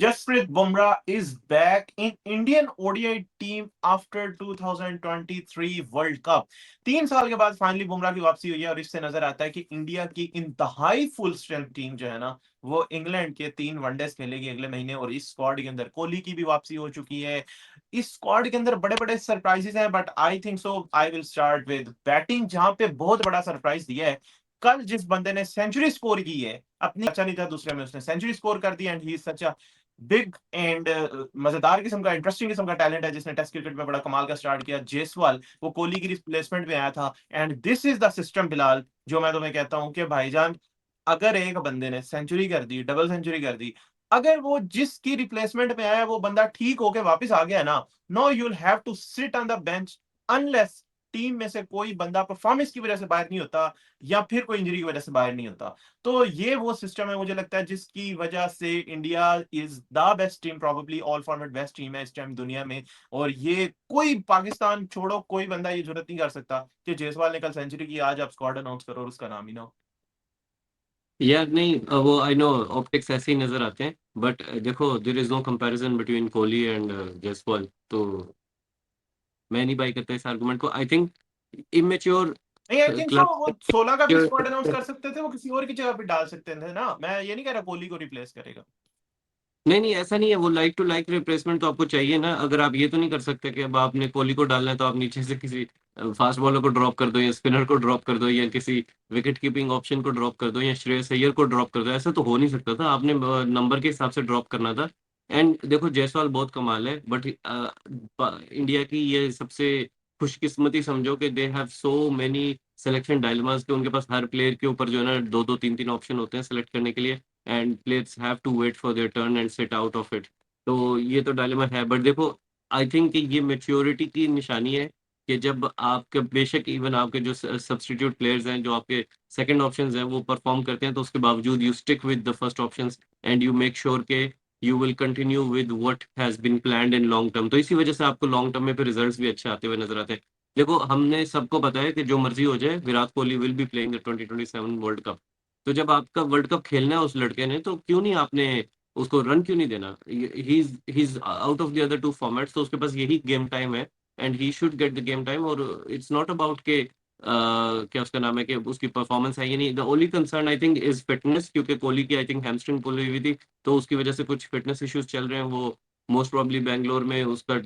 Jasprit Bumrah is back in Indian ODI team after 2023 world cup. 3 साल के बाद finally Bumrah की वापसी हुई है और इससे नजर आता है कि इंडिया की इंतहाई फुल स्ट्रेंथ टीम जो है ना, वो इंग्लैंड के 3 वनडेज खेलेगी अगले महीने। और इस स्क्वाड के अंदर कोहली की भी वापसी हो चुकी है। इस स्क्वाड के अंदर बड़े बड़े सरप्राइजेस हैं, but I think so I will start with batting, जहां पे बहुत बड़ा सरप्राइज दिया है कल जिस बंदे ने सेंचुरी स्कोर की है। अपनी अच्छा नहीं था, दूसरे में उसने सेंचुरी स्कोर कर दी and he is such big and मजेदार किस्म का, इंटरेस्टिंग किस्म का टैलेंट है, जिसने टेस्ट क्रिकेट में बड़ा कमाल का स्टार्ट किया। जेसवाल वो कोहली की रिप्लेसमेंट में आया था and this is the system Bilal, जो मैं तुम्हें कहता हूं कि भाईजान, अगर एक बंदे ने सेंचुरी कर दी, डबल सेंचुरी कर दी, अगर वो जिसकी रिप्लेसमेंट में आया वो बंदा ठीक होके वापस आ गया ना, no you will have to sit on the bench unless team में से कोई बंदा परफॉर्मेंस की वजह से बाहर नहीं होता या फिर कोई इंजरी की वजह से बाहर नहीं होता। तो ये वो सिस्टम है मुझे लगता है जिसकी वजह से India is the best team, probably all format best team है इस टाइम दुनिया में। और ये कोई पाकिस्तान छोड़ो, कोई बंदा ये जरूरत नहीं कर सकता कि जायसवाल ने कल सेंचुरी की, आज आप स्क्वाड अनाउंस करो और उसका नाम ही ना हो। यार नहीं, वो आई नो ऑप्टिक्स ऐसे ही नजर आते हैं, बट देखो there is no comparison between Kohli and Jaiswal. तो मैं नहीं बाई करता इस आर्गुमेंट को। आई थिंक इमेच्योर नहीं, आई थिंक सो क्लब। वो 16 का भी स्क्वाड अनाउंस कर सकते थे, वो किसी और की जगह पे डाल सकते थे ना। मैं ये नहीं कह रहा कोहली को रिप्लेस करेगा। नहीं नहीं, ऐसा नहीं है। वो लाइक टू लाइक रिप्लेसमेंट तो आपको चाहिए ना। अगर आप ये तो नहीं कर सकते कि अब आपने कोहली को डालना है तो आप नीचे से किसी फास्ट बॉलर को ड्रॉप कर दो, या स्पिनर को ड्रॉप कर दो, या किसी विकेट कीपिंग ऑप्शन को ड्रॉप कर दो, या श्रेयस अय्यर को ड्रॉप कर दो। ऐसा तो हो नहीं सकता था। आपने नंबर के हिसाब से ड्रॉप करना था। एंड देखो जायसवाल बहुत कमाल है, बट इंडिया की ये सबसे खुशकिस्मती समझो कि they have so many selection dilemmas, कि उनके पास हर प्लेयर के ऊपर जो है ना दो दो तीन तीन ऑप्शन होते हैं सेलेक्ट करने के लिए। And players have to wait for their turn and sit out of it. तो ये तो डायलेमा है, बट देखो आई थिंक कि ये मेच्योरिटी की निशानी है कि जब आपके बेशक इवन आपके जो सब्स्टिट्यूट प्लेयर्स हैं, जो आपके सेकंड ऑप्शंस हैं, वो परफॉर्म करते हैं, तो उसके बावजूद you stick with the first options and you make sure के you will continue with what has been planned in long term. तो इसी वजह से आपको लॉन्ग टर्म में फिर रिजल्ट्स भी अच्छे आते हुए नजर आते हैं। देखो हमने सबको पता है कि जो मर्जी हो जाए, Virat Kohli will be playing the 2027 world cup. तो जब आपका वर्ल्ड कप खेलना है उस लड़के ने, तो क्यों नहीं आपने उसको रन क्यों नहीं देना? He is out of the other two formats, तो उसके पास यही गेम टाइम है and he should get the game time. और इट्स नॉट अबाउट के क्या उसका नाम है कि उसकी परफॉर्मेंस है या नहीं। The only concern I think is fitness, क्योंकि कोहली की आई थिंक हैमस्ट्रिंग पुल हुई थी, तो उसकी वजह से कुछ फिटनेस इश्यूज चल रहे हैं। वो मोस्ट प्रोबब्ली बैंगलोर में उसका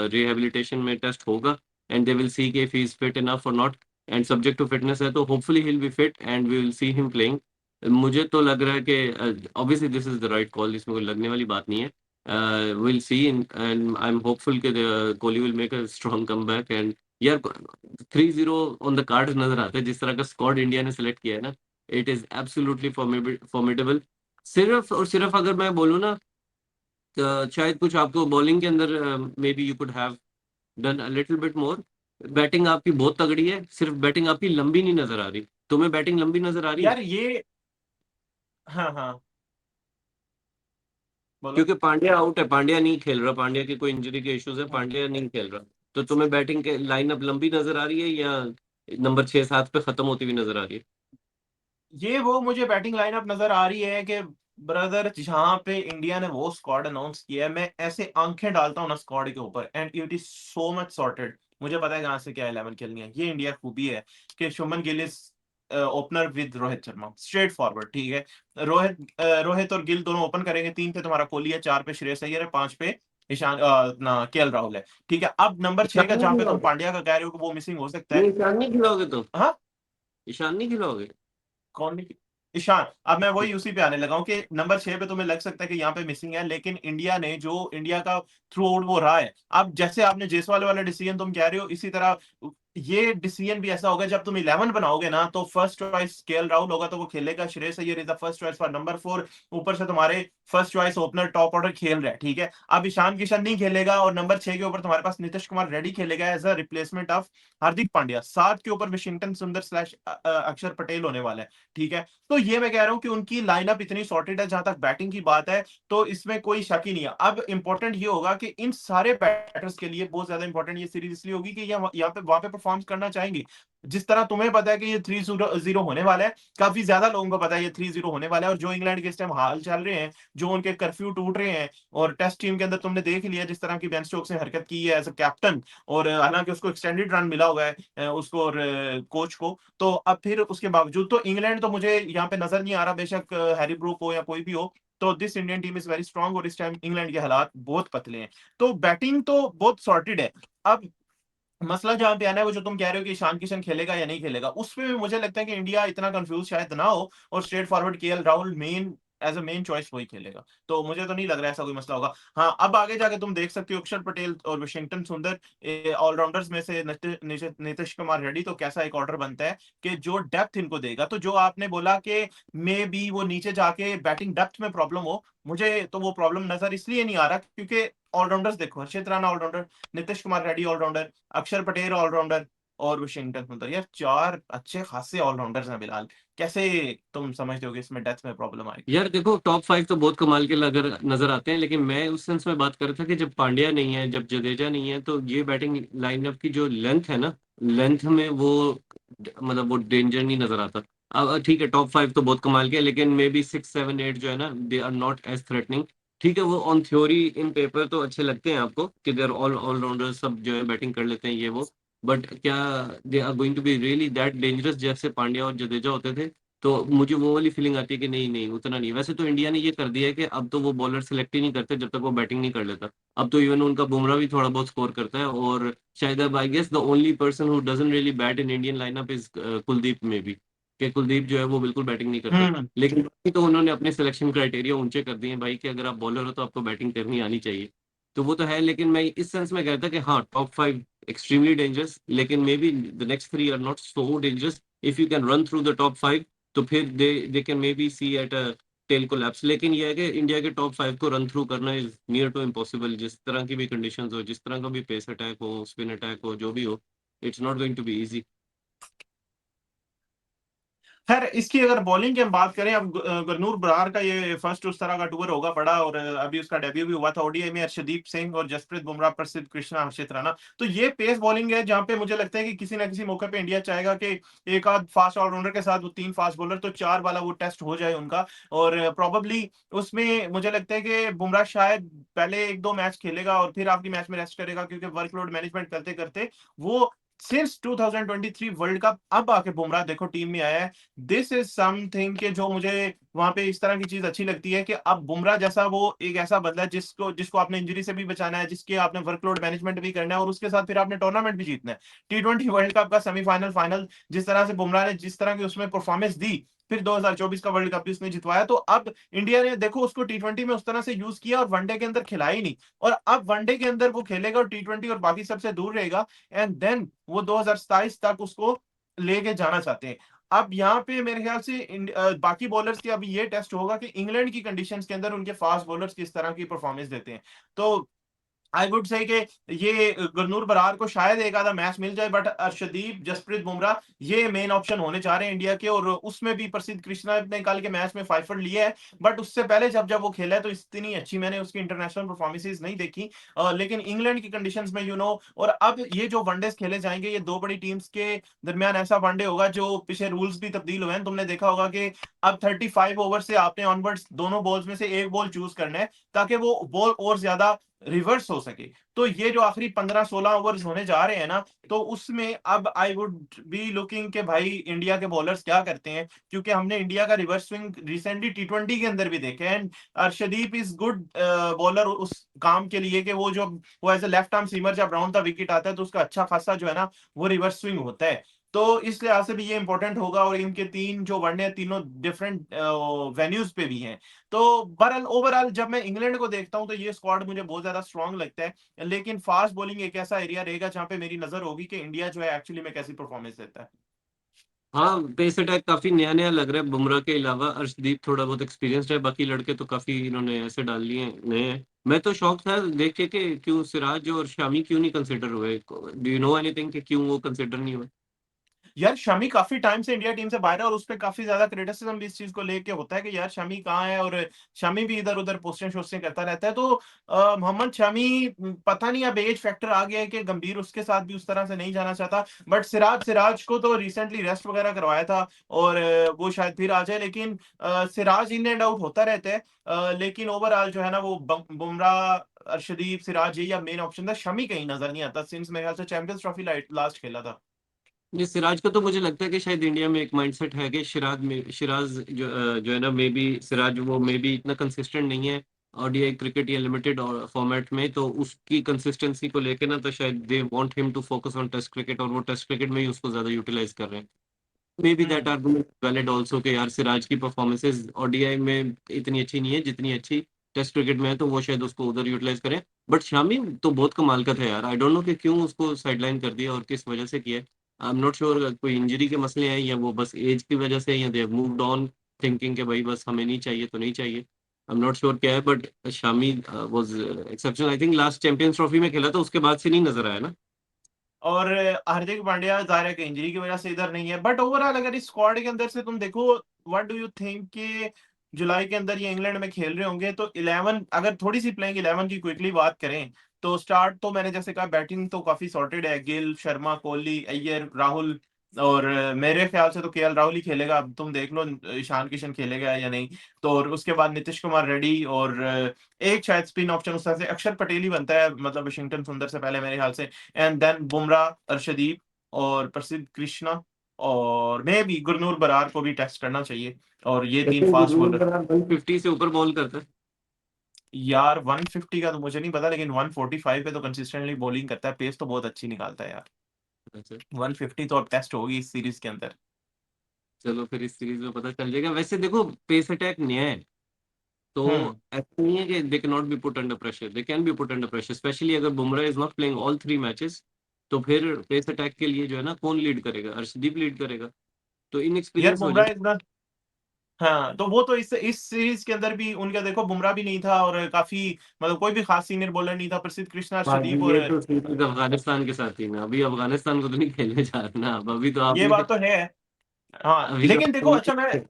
रिहेबिलिटेशन में टेस्ट होगा एंड दे विल सी के if he is fit enough और not. And subject to fitness है, तो hopefully he will be fit and we will see him playing. मुझे तो लग रहा है कि obviously this is the right call, इसमें कोई लगने वाली बात नहीं है। Will see and I am hopeful कि Kohli will make a strong comeback. And यार 3-0 ऑन द कार्ड नजर आता है, जिस तरह का स्क्वाड इंडिया ने सेलेक्ट किया है ना। It is absolutely formidable. सिर्फ और सिर्फ अगर मैं बोलूँ ना, शायद कुछ आपको बॉलिंग के अंदर may be you could have done a little bit more. Batting आपकी बहुत तगड़ी है, सिर्फ बैटिंग आपकी लंबी नहीं नजर आ रही। तुम्हें बैटिंग लंबी नजर आ रही है? यार ये, हाँ हाँ, बोलो। क्योंकि पांड्या आउट है, पांड्या नहीं खेल रहा, पांड्या की कोई इंजरी के इश्यूज है, पांड्या नहीं खेल रहा। तो तुम्हें बैटिंग के लाइनअप लंबी नजर आ रही है, या नंबर 6-7 पे खत्म होती हुई नजर आ रही है? ये वो मुझे बैटिंग लाइनअप नजर आ रही है कि ब्रदर, जहां पे इंडिया ने वो स्क्वाड अनाउंस किया है, मैं ऐसे आंखें डालता हूँ ना स्क्वाड के ऊपर and it is so much sorted. मुझे पता है कहां से क्या 11 खेलनी है। ये इंडिया खूबी है कि Shubman Gill is opener with Rohit Sharma, straight forward, ठीक है। रोहित और गिल दोनों ओपन करेंगे। 3 पे तुम्हारा कोहली है, 4 पे श्रेयस अय्यर है, 5 पे ईशान ना केएल राहुल है, ठीक है। अब नंबर 6 का ईशान नहीं जहां पे तुम खिलाओगे? पांड्या का कह रहे हो कि वो मिसिंग हो सकता नहीं, है। ईशान नहीं खिलाओगे तुम? हाँ, ईशान नहीं खिलाओगे? कौन नहीं? ईशान। अब मैं वही उसी पे आने लगा हूं कि नंबर 6 पे तुम्हें लग सकता है कि यहाँ पे मिसिंग है, लेकिन इंडिया ने जो इंडिया का थ्रू आउट वो रहा है। अब जैसे आपने जायसवाल वाला डिसीजन तुम कह रहे हो, इसी तरह ये डिसीजन भी ऐसा होगा जब तुम 11 बनाओगे ना, तो फर्स्ट चॉइस केएल राहुल होगा तो वो खेलेगा। Shreyas Iyer is the first choice for number 4। ऊपर से तुम्हारे first choice opener top order खेल रहा है, ठीक है। अब ईशान किशन नहीं खेलेगा और नंबर 6 के ऊपर तुम्हारे पास नीतीश कुमार रेड्डी खेलेगा as a replacement of Hardik Pandya. 7 के ऊपर विशिंगटन सुंदर स्लैश अक्षर पटेल होने वाला है, ठीक है। तो ये मैं कह रहा हूं कि उनकी लाइनअप इतनी सॉर्टेड है। जहां तक बैटिंग की बात है तो इसमें कोई शक ही नहीं है। अब इंपॉर्टेंट ये होगा कि इन सारे बैटर्स के लिए बहुत ज्यादा इंपॉर्टेंट ये सीरीज इसलिए होगी कि यहाँ पे वहां पे परफॉर्म करना चाहेंगी? जिस तरह तुम्हें पता है कि ये 3-0 होने वाला है, काफ़ी ज़्यादा लोगों को पता है ये 3-0 होने वाला है, और जो इंग्लैंड के इस टाइम हाल चल रहे हैं, जो उनके कर्फ्यू टूट रहे हैं, और टेस्ट टीम के अंदर तुमने देख लिया जिस तरह की बेन स्टोक्स ने हरकत की है एज़ अ कैप्टन, और हालाँकि उसको एक्सटेंडेड रन मिला हुआ है उसको और कोच को। तो अब फिर उसके बावजूद तो इंग्लैंड तो मुझे यहाँ पे नज़र नहीं आ रहा, बेशक हैरी ब्रूक हो या कोई भी हो, तो this Indian team is very strong, और इस टाइम इंग्लैंड के हालात बहुत पतले हैं। तो बैटिंग तो बहुत सॉर्टेड है। अब मसला जहाँ पे आना है वो जो तुम कह रहे हो कि ईशान किशन खेलेगा या नहीं खेलेगा, उसमें भी मुझे लगता है कि इंडिया इतना कंफ्यूज शायद ना हो, और straight forward KL Rahul main as a main choice वही खेलेगा। तो मुझे तो नहीं लग रहा है ऐसा कोई मसला होगा। हाँ, अब आगे जाके तुम देख सकते हो अक्षर पटेल और वाशिंगटन सुंदर ऑलराउंडर्स में से नीतीश कुमार रेड्डी, तो कैसा एक ऑर्डर बनता है कि जो डेप्थ इनको देगा। तो जो आपने बोला कि मे बी वो नीचे जाके बैटिंग डेप्थ में प्रॉब्लम हो, मुझे तो वो प्रॉब्लम नज़र इसलिए नहीं आ रहा क्योंकि ऑलराउंडर्स देखो, हर्षित राणा ऑलराउंडर, नीतीश कुमार रेड्डी ऑलराउंडर, अक्षर पटेल ऑलराउंडर, और वाशिंगटन सुंदर, यार 4 अच्छे खासे ऑलराउंडर्स हैं बिलाल। कैसे तुम समझते हो कि इसमें डेथ में प्रॉब्लम आएगी? यार देखो, टॉप 5 तो बहुत कमाल के लगर नज़र आते हैं, लेकिन मैं उस सेंस में बात कर रहा था कि जब पांड्या नहीं है, जब जडेजा नहीं है, तो ये बैटिंग लाइनअप की जो लेंथ है ना, लेंथ में वो मतलब वो डेंजर नहीं नज़र आता। अब ठीक है, टॉप 5 तो बहुत कमाल के हैं, लेकिन मे बी 6, 7, 8 जो है ना, they are not as threatening. ठीक है, वो ऑन थ्योरी इन पेपर तो अच्छे लगते हैं आपको कि देर ऑलराउंडर, सब जो है बैटिंग कर लेते हैं ये वो, बट क्या they are going to be really that dangerous जैसे पांड्या और जडेजा होते थे? तो मुझे वो वाली फीलिंग आती है कि नहीं नहीं, उतना नहीं। वैसे तो इंडिया ने ये कर दिया है कि अब तो वो बॉलर सेलेक्ट ही नहीं करते जब तक वो बैटिंग नहीं कर लेता। अब तो इवन उनका बुमराह भी थोड़ा बहुत स्कोर करता है, और शायद अब I guess the only person who doesn't really bat in Indian lineup is Kuldeep में भी, कि कुलदीप जो है वो बिल्कुल बैटिंग नहीं करते। हुँ। लेकिन बाकी तो उन्होंने अपने सिलेक्शन क्राइटेरिया ऊंचे कर दिए हैं भाई, कि अगर आप बॉलर हो तो आपको बैटिंग करनी आनी चाहिए। तो वो तो है, लेकिन मैं इस सेंस में कहता कि हाँ, टॉप 5 एक्सट्रीमली डेंजरस, लेकिन maybe the next 3 are not so dangerous. If you can run through the top 5, तो फिर they can maybe see at a tail collapse. लेकिन ये है कि इंडिया के टॉप 5 को रन थ्रू करना इज नियर टू इम्पॉसिबल, जिस तरह की भी कंडीशंस हो, जिस तरह का भी पेस अटैक हो, स्पिन अटैक हो, जो भी हो, it's not going to be easy. खैर, इसकी अगर बॉलिंग की हम बात करें, अब गुरनूर बरार का ये फर्स्ट उस तरह का टूर होगा बड़ा, और अभी उसका डेब्यू भी हुआ था ओडीआई में, अर्शदीप सिंह और जसप्रीत बुमराह, प्रसिद्ध कृष्णा, हर्षित राणा। तो ये पेस बॉलिंग है जहां पे मुझे लगता है कि किसी ना किसी मौके पे इंडिया चाहेगा कि एक आध फास्ट ऑलराउंडर के साथ वो 3 फास्ट बॉलर, तो 4 वाला वो टेस्ट हो जाए उनका। और प्रोबेबली उसमें मुझे लगता है कि बुमराह शायद पहले 1-2 मैच खेलेगा और फिर आखिरी मैच में रेस्ट करेगा, क्योंकि वर्कलोड मैनेजमेंट करते-करते वो सिंस 2023 वर्ल्ड कप अब आके बुमराह देखो टीम में आया है। दिस इज समथिंग कि जो मुझे वहां पे इस तरह की चीज अच्छी लगती है कि अब बुमराह जैसा वो एक ऐसा बंदा है जिसको जिसको आपने इंजरी से भी बचाना है, जिसके आपने वर्कलोड मैनेजमेंट भी करना है, और उसके साथ फिर आपने टूर्नामेंट भी जीतना है। T20 वर्ल्ड कप का सेमीफाइनल, फाइनल, जिस तरह से बुमराह ने जिस तरह की उसमें परफॉर्मेंस दी, फिर 2024 का वर्ल्ड कप भी उसने जितवाया, तो अब इंडिया ने देखो उसको T20 में उस तरह से यूज किया और वनडे के अंदर खिलाया ही नहीं। और अब वनडे के अंदर वो खेलेगा और T20 और बाकी सबसे दूर रहेगा, एंड देन वो 2027 तक उसको लेके जाना चाहते हैं। अब यहाँ पे मेरे ख्याल से बाकी बॉलर्स के अभी ये टेस्ट होगा कि इंग्लैंड की कंडीशंस के अंदर उनके फास्ट बॉलर्स किस तरह की परफॉर्मेंस देते हैं। तो आई वुड से कि ये गुरनूर बरार को शायद एक आधा मैच मिल जाए, बट अर्शदीप, जसप्रीत बुमराह ये मेन ऑप्शन होने जा रहे हैं इंडिया के, और उसमें भी प्रसिद्ध कृष्णा ने कल के मैच में 5 विकेट लिया है। बट उससे पहले जब जब वो खेला है तो इतनी अच्छी मैंने उसकी इंटरनेशनल परफॉर्मेंसेज नहीं देखी। लेकिन इंग्लैंड की कंडीशंस में और अब ये जो वनडेज खेले जाएंगे, ये दो बड़ी टीम्स के दरमियान ऐसा वनडे होगा जो पीछे रूल्स भी तब्दील हुए हैं। तुमने देखा होगा कि अब 35 ओवर से आपने ऑनवर्ड्स दोनों बॉल्स में से एक बॉल चूज करना है, ताकि वो बॉल और ज्यादा रिवर्स हो सके। तो ये जो आखिरी 15-16 ओवर्स होने जा रहे हैं ना, तो उसमें अब आई वुड बी लुकिंग के भाई इंडिया के बॉलर्स क्या करते हैं, क्योंकि हमने इंडिया का रिवर्स स्विंग रिसेंटली T20 के अंदर भी देखे हैं। And Arshdeep is good bowler उस काम के लिए कि वो as a left arm seamer जब राउंड द विकेट आता है तो उसका अच्छा खासा जो है ना वो रिवर्स स्विंग होता है। तो इस लिहाज से भी ये इंपॉर्टेंट होगा, और इनके 3 जो वनडे हैं तीनों डिफरेंट वेन्यूज पे भी हैं। तो बहरहाल ओवरऑल जब मैं इंग्लैंड को देखता हूं तो ये स्क्वाड मुझे बहुत ज्यादा स्ट्रांग लगता है, लेकिन फास्ट बॉलिंग एक ऐसा एरिया रहेगा जहां पे मेरी नजर होगी कि इंडिया जो है एक्चुअली में कैसी परफॉर्मेंस देता है। हाँ, पेस अटैक काफी नया नया लग रहा है। बुमराह के अलावा अर्शदीप थोड़ा बहुत एक्सपीरियंस्ड है, बाकी लड़के तो काफी इन्होंने ऐसे डाल लिए हैं नए हैं। मैं तो शौक था देख के कि क्यों सिराज और शामी क्यों नहीं कंसिडर हुए। डू यू नो एनीथिंग कि क्यों वो कंसिडर नहीं हुए? यार शमी काफी टाइम से इंडिया टीम से बाहर है, और उस पे काफी ज्यादा क्रिटिसिज्म भी इस चीज को लेके होता है कि यार शमी कहाँ है, और शमी भी इधर उधर पोस्टिंग शोस्टिंग करता रहता है। तो मोहम्मद शमी, पता नहीं अब एज फैक्टर आ गया है कि गंभीर उसके साथ भी उस तरह से नहीं जाना चाहता। बट सिराज सिराज को तो रिसेंटली रेस्ट वगैरह करवाया था, और वो शायद फिर आ जाए। लेकिन सिराज इन एंड आउट होता रहता है। लेकिन ओवरऑल जो है ना वो बुमराह, अर्शदीप, सिराज यही अब मेन ऑप्शन था। शमी कहीं नजर नहीं आता सिंस मेरे ख्याल से चैंपियंस ट्रॉफी लास्ट खेला था। ये सिराज का तो मुझे लगता है कि शायद इंडिया में एक माइंडसेट है कि सिराज जो है ना, मे बी सिराज वो मे बी इतना कंसिस्टेंट नहीं है ओडीआई क्रिकेट या लिमिटेड फॉर्मेट में, तो उसकी कंसिस्टेंसी को लेके ना तो शायद they want him to focus on test cricket, और वो टेस्ट क्रिकेट में ही उसको ज्यादा यूटिलाइज कर रहे हैं। May be that hmm. Argument valid also कि यार सिराज की परफॉर्मेंसेज ओडीआई में इतनी अच्छी नहीं है जितनी अच्छी टेस्ट क्रिकेट में है, तो वो शायद उसको उधर यूटिलाइज करें। बट शामी तो बहुत कमाल का था यार, आई डोंट नो कि क्यों उसको साइडलाइन कर दिया और किस वजह से किया। आई एम नॉट श्योर, कोई इंजरी के मसले हैं या वो बस एज की वजह से, या दे मूव्ड ऑन थिंकिंग कि भाई बस हमें नहीं चाहिए तो नहीं चाहिए। आई एम नॉट श्योर क्या है, but Shami was exceptional. I think last champions trophy में खेला था, उसके बाद से नहीं नजर आया ना। और हार्दिक पांड्या जाहिर है कि इंजरी की वजह से इधर नहीं है। बट ओवरऑल अगर इस स्क्वाड के अंदर से तुम देखो, व्हाट डू यू थिंक कि जुलाई के अंदर ये इंग्लैंड में खेल रहे होंगे तो 11, अगर थोड़ी सी प्लेइंग 11 की क्विकली बात करें, तो स्टार्ट तो मैंने जैसे कहा बैटिंग तो काफी सॉर्टेड है। गिल, शर्मा, कोहली, अय्यर, राहुल। और मेरे ख्याल से तो केएल राहुल ही खेलेगा। अब तुम देख लो ईशान किशन खेलेगा या नहीं। तो और उसके बाद नीतीश कुमार रेड्डी, और एक शायद स्पिन ऑप्शन उस तरह से अक्षर पटेल ही बनता है, मतलब वाशिंगटन सुंदर से पहले मेरे ख्याल से। एंड देन बुमराह, अर्शदीप, और प्रसिद्ध कृष्णा, और मे भी गुरनूर बरार को भी टेस्ट करना चाहिए। और ये तीन लेकिन फास्ट गुरनूर बॉलर। बरार 150 से ऊपर बॉल करता है। यार 150 का तो मुझे नहीं पता, लेकिन 145 पे तो कंसिस्टेंटली बॉलिंग करता है, पेस तो बहुत अच्छी निकालता है यार। अच्छा, 150 तो अब टेस्ट होगी इस सीरीज के अंदर। चलो फिर इस सीरीज में पता चल जाएगा। वैसे देखो, पेस अटैक नया है, तो हम्म। ऐसा नहीं है कि they can not be put under pressure, they can be put under pressure, especially अगर Bumrah is not playing all 3 matches. तो फिर पेस अटैक के लिए जो है ना, कौन लीड करेगा? अर्शदीप लीड करेगा, तो यार इनएक्सपीरियंस हो बुमराह जाए। इतना, हाँ तो वो तो इस सीरीज के अंदर भी उनका देखो बुमराह भी नहीं था, और काफी मतलब कोई भी खास सीनियर बॉलर नहीं था। प्रसिद्ध कृष्णा, भाई अर्शदीप, और ये तो सीरीज अफगानिस्तान के साथ ही ना, अभी अफगानिस्तान को तो नहीं खेलने जा रहे ना, अब अभी तो ये आपने बात तो है। हाँ अभी लेकिन देखो, तो अच्छा मैं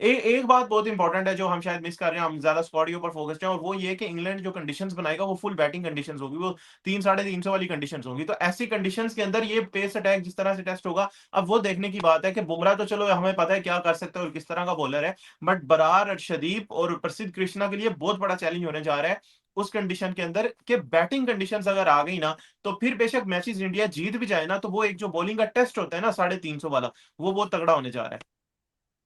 एक बात बहुत इंपॉर्टेंट है जो हम शायद मिस कर रहे हैं, हम ज्यादा स्क्वाड के ऊपर फोकस्ड हैं, और वो ये है कि इंग्लैंड जो कंडीशंस बनाएगा वो फुल बैटिंग कंडीशंस होगी। वो 300-350 वाली कंडीशंस होंगी। तो ऐसी कंडीशंस के अंदर ये पेस अटैक जिस तरह से टेस्ट होगा, अब वो देखने की बात है कि बुमराह तो चलो हमें पता है क्या कर सकते हैं और किस तरह का बॉलर है। बट बरार, अर्शदीप और प्रसिद्ध कृष्णा के लिए बहुत बड़ा चैलेंज होने जा रहा है उस कंडीशन के अंदर कि बैटिंग कंडीशंस अगर आ गई ना, तो फिर बेशक मैचेस इंडिया जीत भी जाए ना, तो वो एक जो बॉलिंग का टेस्ट होता है ना 350 वाला, वो बहुत तगड़ा होने जा रहा है।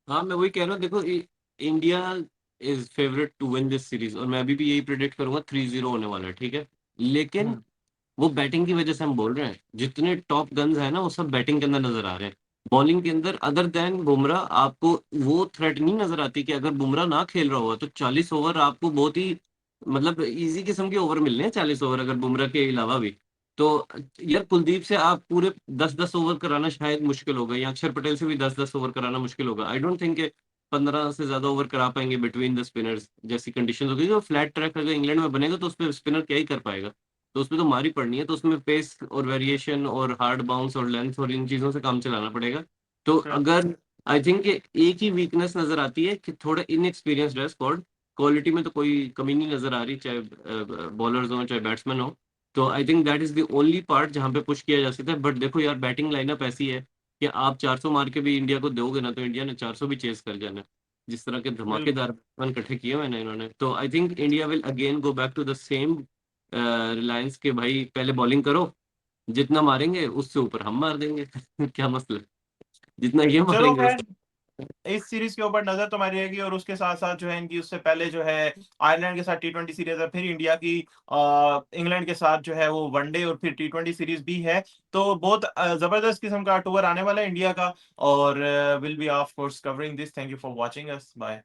हाँ, मैं वही कह रहा हूँ। देखो, India is favourite to win this series, और मैं अभी भी यही प्रेडिक्ट करूंगा 3-0 होने वाला है, ठीक है। लेकिन हम्म। वो बैटिंग की वजह से हम बोल रहे हैं, जितने टॉप गन्स है ना वो सब बैटिंग के अंदर नजर आ रहे हैं। बॉलिंग के अंदर अदर देन बुमराह आपको वो थ्रेट नहीं नजर आती कि अगर बुमराह ना खेल रहा हुआ तो 40 ओवर आपको बहुत ही मतलब इजी किस्म के ओवर मिलने हैं, 40 ओवर अगर बुमराह के अलावा भी। तो यार कुलदीप से आप पूरे 10-10 ओवर कराना शायद मुश्किल होगा, या अक्षर पटेल से भी 10-10 ओवर कराना मुश्किल होगा। आई डोंट थिंक 15 से ज्यादा ओवर करा पाएंगे बिटवीन द स्पिनर्स, जैसी कंडीशन होगी। जो फ्लैट ट्रैक अगर इंग्लैंड में बनेगा तो उस पर स्पिनर क्या ही कर पाएगा। तो उसमें तो मार ही पड़नी है, तो उसमें पेस और वेरिएशन और हार्ड बाउंस और लेंथ और इन चीजों से काम चलाना पड़ेगा। तो अगर आई थिंक एक ही वीकनेस नजर आती है कि थोड़ा इनएक्सपीरियंस्ड है स्क्वाड। क्वालिटी में तो कोई कमी नहीं नजर आ रही, चाहे बॉलर्स हो चाहे बैट्समैन हो। तो I think that is the only part जहां पे पुश किया जा सकता है। बट देखो यार, बैटिंग लाइनअप ऐसी है कि आप 400 मार के भी इंडिया को दोगे ना, तो इंडिया ने 400 भी चेस कर जाना है। जिस तरह के बिल्कुल। धमाकेदार रन इकट्ठे किए हुए हैं ना इन्होंने, तो I think India will again go back to the same reliance के भाई, पहले बॉलिंग करो, जितना मारेंगे उससे ऊपर हम मार देंगे। क्या मसला है? जितना ये चलो मारेंगे खैर, उससे। इस सीरीज के ऊपर नजर तुम्हारी रहेगी, और उसके साथ साथ जो है इनकी उससे पहले जो है आयरलैंड के साथ टी20 सीरीज है, फिर इंडिया की इंग्लैंड के साथ जो है वो वनडे, और फिर टी20 सीरीज भी है। तो बहुत जबरदस्त किस्म का टूर आने वाला है इंडिया का। और will be of course covering this. Thank you for watching us. Bye.